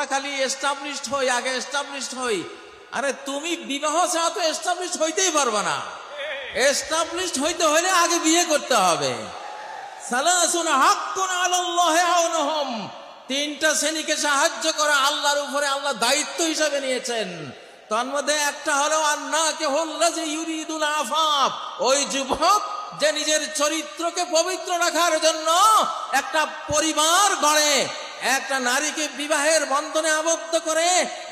খালি এস্টাবলিশড হই, আগে এস্টাবলিশড হই। আরে তুমি বিবাহ ছাড়া তো এস্টাবলিশড হইতেই পারবে না। এস্টাবলিশড হইতে হলে আগে বিয়ে করতে হবে। সালাসুন হাক্কুন আলাল্লাহি আউনহুম, তিনটা শ্রেণীকে সাহায্য করা আল্লাহর উপরে আল্লাহ দায়িত্ব হিসাবে নিয়েছেন। তার মধ্যে একটা হলো আন্নাকিহুল্লাযী ইউরিদুল আফাফ, ওই যুবক যে নিজের চরিত্রকে পবিত্র রাখার জন্য একটা পরিবার গড়ে, একটা নারীকে বিবাহের বন্ধনে আবদ্ধ করে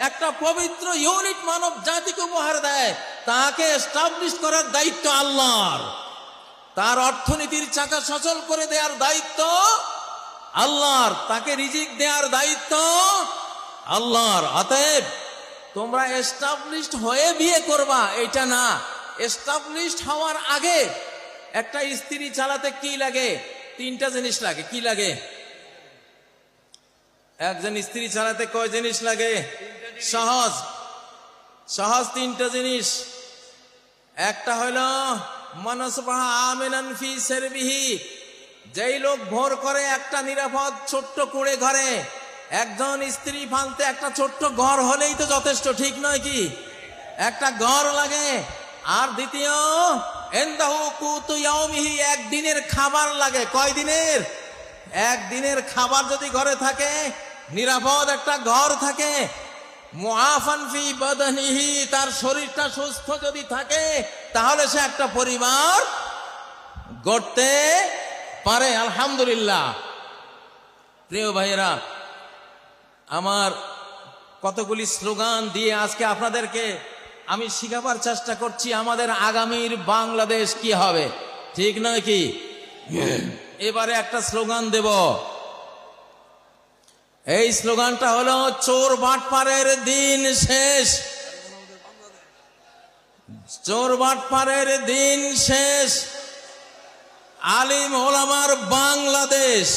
একটা পবিত্র ইউনিট মানব জাতিকে উপহার দেয়, তাকে এস্টাবলিশ করার দায়িত্ব আল্লাহর। তার অর্থনীতির চাকা সচল করে দেওয়ার দায়িত্ব আল্লাহর, তাকে রিজিক দেওয়ার দায়িত্ব আল্লাহর। অতএব তোমরা এস্টাবলিশড হয়ে বিয়ে করবা এটা না, এস্টাবলিশড হওয়ার আগে একটা স্ত্রী চালাতে কি লাগে? তিনটা জিনিস লাগে। কি লাগে? একজন স্ত্রী চালাতে কয় জিনিস লাগে? সহজ সহজ তিনটা জিনিস। একটা হলো মানসবাহা আমিনান ফি সারবিহি, যেই লোক ভোর করে একটা নিরাপদ ছোট্ট কুঁড়ে ঘরে, একজন স্ত্রী ফালতে একটা ছোট্ট ঘর হলেই তো যথেষ্ট, ঠিক নয় কি? একটা ঘর লাগে। আর দ্বিতীয় ইনদাহু কুতু ইয়াউমিহি, একদিনের খাবার লাগে। কয় দিনের? একদিনের খাবার যদি ঘরে থাকে, নিরাপদ একটা ঘর থাকে, মুআফান ফি বাদানিহি, তার শরীরটা সুস্থ যদি থাকে, তাহলে সে একটা পরিবার গড়তে পারে। আলহামদুলিল্লাহ। প্রিয় ভাইয়েরা আমার, কতগুলি স্লোগান দিয়ে আজকে আপনাদেরকে আমি শিখাবার চেষ্টা করছি আমাদের আগামীর বাংলাদেশ কি হবে, ঠিক নয় কি? এবারে একটা স্লোগান দেব। এই স্লোগানটা হলো চোর বাটপারের দিন শেষ। চোর বাটপারের দিন শেষ, আলিম ওলামার বাংলাদেশ,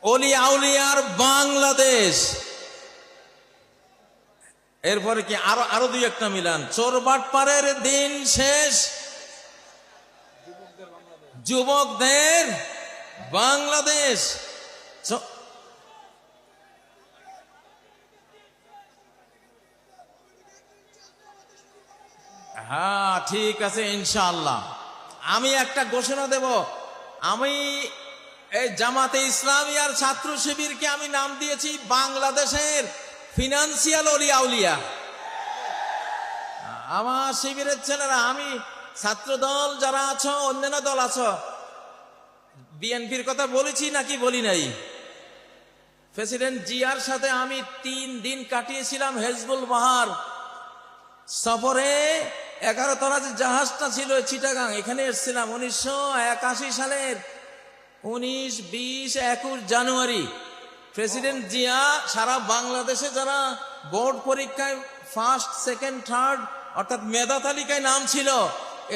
অলি আউলিয়ার বাংলাদেশ। এরপরে কি আরো দুই একটা মিলান। চোর বাটপারের দিন শেষ, যুবকদের বাংলাদেশ। হ্যাঁ ঠিক আছে, ইনশাআল্লাহ। আমি একটা ঘোষণা দেব। আমি এই জামাতে ইসলামী আর ছাত্র শিবিরকে আমি নাম দিয়েছি বাংলাদেশের ফিনান্সিয়াল অলি আউলিয়া। আমার শিবিরের ছেলেরা, আমি ছাত্র দল যারা আছো, অন্যান্য দল আছো, বিএনপির কথা বলেছি নাকি বলি নাই? প্রেসিডেন্ট জিয়ার সাথে আমি 3 দিন কাটিয়েছিলাম হেজবুল বাহার সফরে। 11 তলা যে জাহাজটা ছিল চিটাগাং, এখানে এসেছিলাম 1981 সালের 19, 20, 21 জানুয়ারি। প্রেসিডেন্ট জিয়া সারা বাংলাদেশে যারা বোর্ড পরীক্ষায় ফার্স্ট, সেকেন্ড, থার্ড অর্থাৎ মেধা তালিকায় নাম ছিল,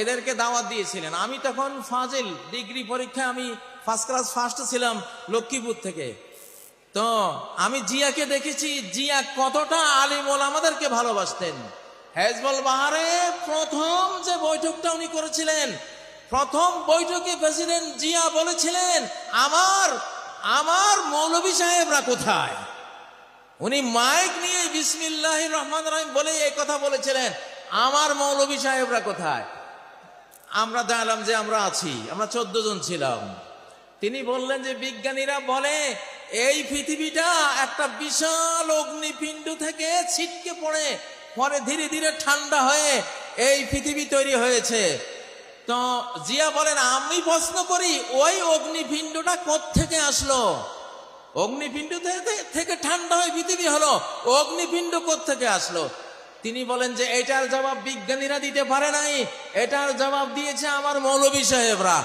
এদেরকে দাওয়াত দিয়েছিলেন। আমি তখন ফাজিল ডিগ্রি পরীক্ষায় আমি ফার্স্ট ক্লাস ফার্স্ট ছিলাম লক্ষ্মীপুর থেকে। তো আমি জিয়াকে দেখেছি, জিয়া কতটা আলিম ওলামাদেরকে ভালোবাসতেন। হেজবুল বাহারে প্রথম যে বৈঠকটা উনি করেছিলেন, প্রথম বৈঠকে প্রেসিডেন্ট জিয়া বলেছিলেন, আমার মৌলভী সাহেবরা কোথায়? উনি মাইক নিয়ে বিসমিল্লাহির রহমানির রহিম বলে এই কথা বলেছিলেন, আমার মৌলভী সাহেবরা কোথায়? আমরা জানলাম যে আমরা আছি, আমরা 14 জন ছিলাম। তিনি বললেন যে বিজ্ঞানীরা বলে এই পৃথিবীটা একটা বিশাল অগ্নিপিণ্ড থেকে ছিটকে পড়ে পরে ধীরে ধীরে ঠান্ডা হয়ে এই পৃথিবী তৈরি হয়েছে। তো জিয়া বলেন, আমি প্রশ্ন করি ওই অগ্নিপিণ্ডটা কোত্থেকে আসলো? অগ্নিপিণ্ড থেকে ঠান্ডা হয়ে পৃথিবী হলো, অগ্নিপিণ্ড কোত্থেকে আসলো? তিনি বলেন যে এটার জবাব বিজ্ঞানীরা দিতে পারে নাই, এটার জবাব দিয়েছে আমার মৌলভী সাহেবরা।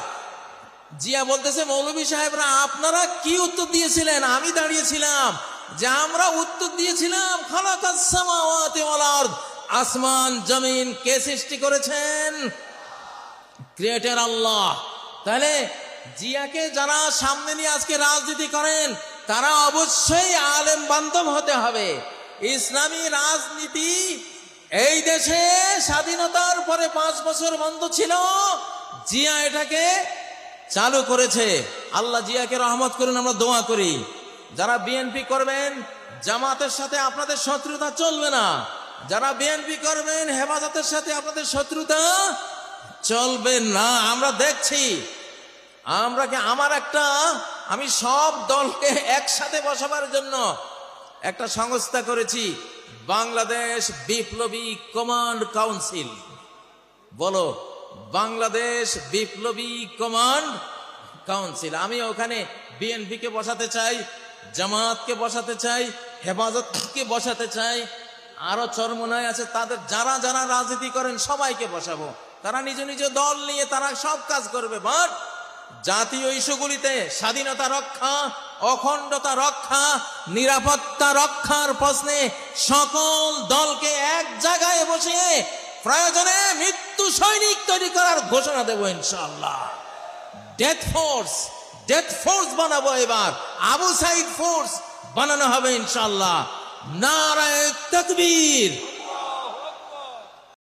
জিয়া বলতেছে, মৌলভী সাহেবরা আপনারা কি উত্তর দিয়েছিলেন? আমি দাঁড়িয়েছিলাম যে আমরা উত্তর দিয়েছিলাম খালাকাস সামাওয়াতি ওয়াল আরদ, আসমান জমিন কে সৃষ্টি করেছেন? ক্রিয়েটর আল্লাহ। তাহলে জিয়াকে যারা সামনে নিয়ে আজকে রাজনীতি করেন, তারা অবশ্যই আলেম বান্ধব হতে হবে। ইসলামী রাজনীতি এই দেশে স্বাধীনতার পরে 5 বছর বন্ধ ছিল, জিয়া এটাকে চালু করেছে। আল্লাহ জিয়াকে রহমত করুন, আমরা দোয়া করি। যারা বিএনপি করবেন, জামাতের সাথে আপনাদের শত্রুতা চলবে না, যারা বিএনপি করবেন হেফাজতের সাথে আপনাদের শত্রুতা চলবে না। আমরা দেখছি, আমি সব দলকে একসাথে বসাবার জন্য একটা সংস্থা করেছি, বাংলাদেশ বিপ্লবী কমান্ড কাউন্সিল। বলো, বাংলাদেশ বিপ্লবী কমান্ড কাউন্সিল। আমি ওখানে বিএনপিকে বসাতে চাই, জামাতকে বসাতে চাই, হেফাজতকে বসাতে চাই, আরো চরমনায় আছে তাদের, যারা যারা রাজনীতি করেন সবাইকে বসাবো। তারা নিজ নিজ দল নিয়ে তারা সব কাজ করবে, বাট জাতীয় ইস্যুগুলিতে স্বাধীনতা রক্ষা, অখণ্ডতা রক্ষা, নিরাপত্তা রক্ষার প্রশ্নে সকল দলকে এক জায়গায় বসিয়ে প্রয়োজনে মৃত্যু সৈনিক তৈরি করার ঘোষণা দেব ইনশাআল্লাহ। ডেথ ফোর্স বানাবো, এবার আবু সাইদ ফোর্স বানানো হবে ইনশাআল্লাহ। নারায়ে তাকবীর।